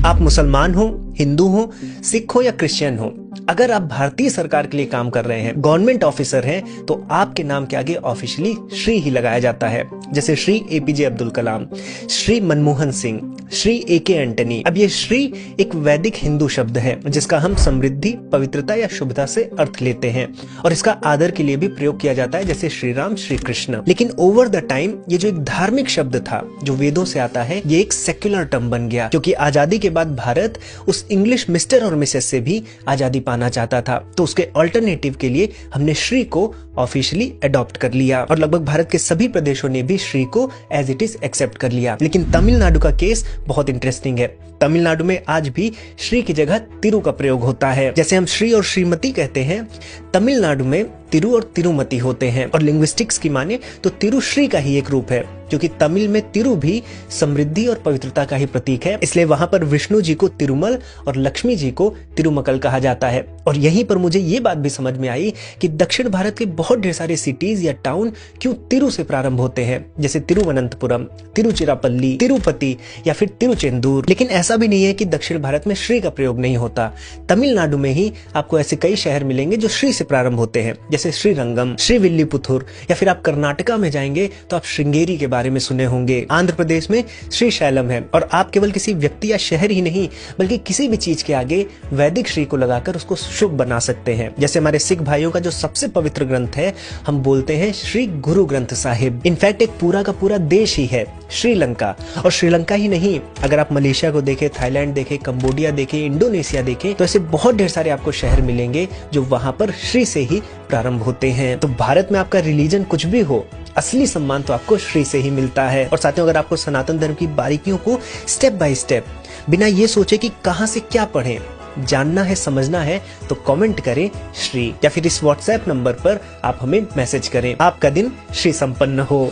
आप मुसलमान हो, हिंदू हो, सिख हो या क्रिश्चियन हो, अगर आप भारतीय सरकार के लिए काम कर रहे हैं, गवर्नमेंट ऑफिसर हैं, तो आपके नाम के आगे ऑफिशियली श्री ही लगाया जाता है। जैसे श्री एपीजे अब्दुल कलाम, श्री मनमोहन सिंह, श्री एके एंटनी। अब ये श्री एक वैदिक हिंदू शब्द है जिसका हम समृद्धि, पवित्रता या शुभता से अर्थ लेते हैं और इसका आदर के लिए भी प्रयोग किया जाता है, जैसे श्री राम, श्री कृष्ण। लेकिन ओवर द टाइम ये जो एक धार्मिक शब्द था जो वेदों से आता है, ये एक सेक्युलर टर्म बन गया, क्योंकि आजादी के बाद भारत उस इंग्लिश मिस्टर और मिसेस से भी आजादी पाना चाहता था। तो उसके अल्टरनेटिव के लिए हमने श्री को ऑफिशियली अडॉप्ट कर लिया और लगभग भारत के सभी प्रदेशों ने भी श्री को एज इट इज एक्सेप्ट कर लिया। लेकिन तमिलनाडु का केस बहुत इंटरेस्टिंग है। तमिलनाडु में आज भी श्री की जगह तिरु का प्रयोग होता है। जैसे हम श्री और श्रीमती कहते हैं, तमिलनाडु में तिरु और तिरुमति होते हैं और लिंग्विस्टिक्स की माने तो तिरु श्री का ही एक रूप है, क्योंकि तमिल में तिरु भी समृद्धि और पवित्रता का ही प्रतीक है। इसलिए वहां पर विष्णु जी को तिरुमल और लक्ष्मी जी को तिरुमकल कहा जाता है। और यहीं पर मुझे ये बात भी समझ में आई कि दक्षिण भारत के बहुत ढेर सारे सिटीज या टाउन क्यों तिरु से प्रारंभ होते हैं, जैसे तिरुवनंतपुरम, तिरुचिरापल्ली, तिरुपति या फिर तिरुचेंदूर। लेकिन ऐसा भी नहीं है कि दक्षिण भारत में श्री का प्रयोग नहीं होता। तमिलनाडु में ही आपको ऐसे कई शहर मिलेंगे जो श्री से प्रारंभ होते हैं, जैसे श्रीरंगम, श्रीविल्लीपुथुर, या फिर आप कर्नाटका में जाएंगे तो आप श्रृंगेरी के बारे में सुने होंगे। आंध्र प्रदेश में श्री शैलम है और आप केवल किसी व्यक्ति या शहर ही नहीं बल्कि किसी भी चीज के आगे वैदिक श्री को लगाकर उसको शुभ बना सकते हैं। जैसे हमारे सिख भाइयों का जो सबसे पवित्र ग्रंथ है, हम बोलते हैं श्री गुरु ग्रंथ साहिब। इनफैक्ट एक पूरा का पूरा देश ही है श्रीलंका। और श्रीलंका ही नहीं, अगर आप मलेशिया को देखें, थाईलैंड देखें, कंबोडिया देखें, इंडोनेशिया देखें, तो ऐसे बहुत ढेर सारे आपको शहर मिलेंगे जो वहां पर श्री से ही प्रारंभ होते हैं। तो भारत में आपका रिलीजन कुछ भी हो, असली सम्मान तो आपको श्री से ही मिलता है। और साथियों, अगर आपको सनातन धर्म की बारीकियों को स्टेप बाय स्टेप बिना ये सोचे कि कहां से क्या पढ़ें जानना है, समझना है, तो कमेंट करें श्री, या फिर इस व्हाट्सएप नंबर पर आप हमें मैसेज करें। आपका दिन श्री संपन्न हो।